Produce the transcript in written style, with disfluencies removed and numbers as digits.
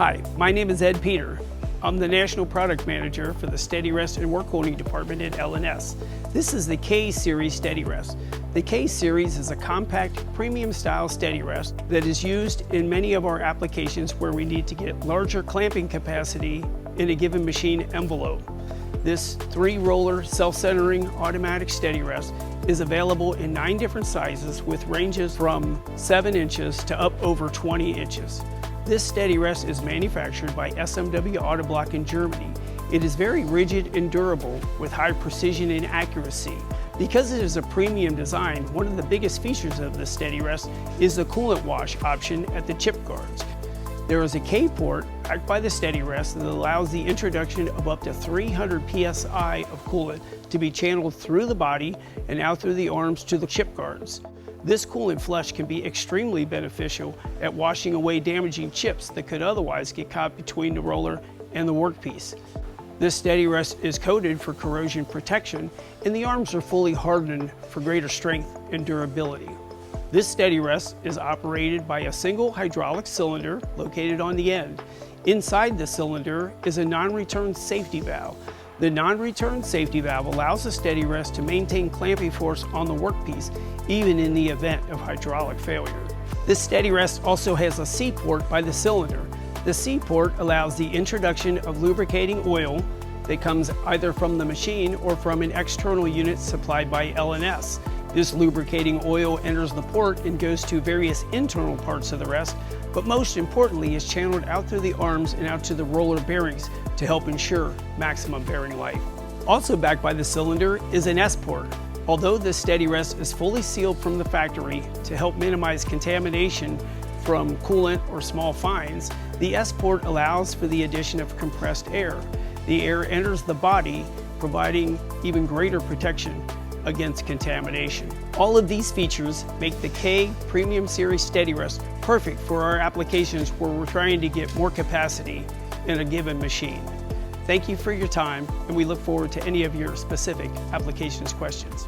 Hi, my name is Ed Peter. I'm the National Product Manager for the Steady Rest and Work Holding Department at LNS. This is the K Series Steady Rest. The K Series is a compact, premium style steady rest that is used in many of our applications where we need to get larger clamping capacity in a given machine envelope. This 3-roller self-centering automatic steady rest is available in 9 different sizes with ranges from 7 inches to up over 20 inches. This steady rest is manufactured by SMW Autoblock in Germany. It is very rigid and durable with high precision and accuracy. Because it is a premium design, one of the biggest features of the steady rest is the coolant wash option at the chip guards. There is a K port backed by the steady rest that allows the introduction of up to 300 psi of coolant to be channeled through the body and out through the arms to the chip guards. This coolant flush can be extremely beneficial at washing away damaging chips that could otherwise get caught between the roller and the workpiece. This steady rest is coated for corrosion protection, and the arms are fully hardened for greater strength and durability. This steady rest is operated by a single hydraulic cylinder located on the end. Inside the cylinder is a non-return safety valve. The non-return safety valve allows the steady rest to maintain clamping force on the workpiece even in the event of hydraulic failure. This steady rest also has a C port by the cylinder. The C port allows the introduction of lubricating oil that comes either from the machine or from an external unit supplied by LNS. This lubricating oil enters the port and goes to various internal parts of the rest, but most importantly is channeled out through the arms and out to the roller bearings to help ensure maximum bearing life. Also backed by the cylinder is an S port. Although this steady rest is fully sealed from the factory to help minimize contamination from coolant or small fines, the S port allows for the addition of compressed air. The air enters the body, providing even greater protection against contamination. All of these features make the K Premium Series Steady Rest perfect for our applications where we're trying to get more capacity in a given machine. Thank you for your time, and we look forward to any of your specific applications questions.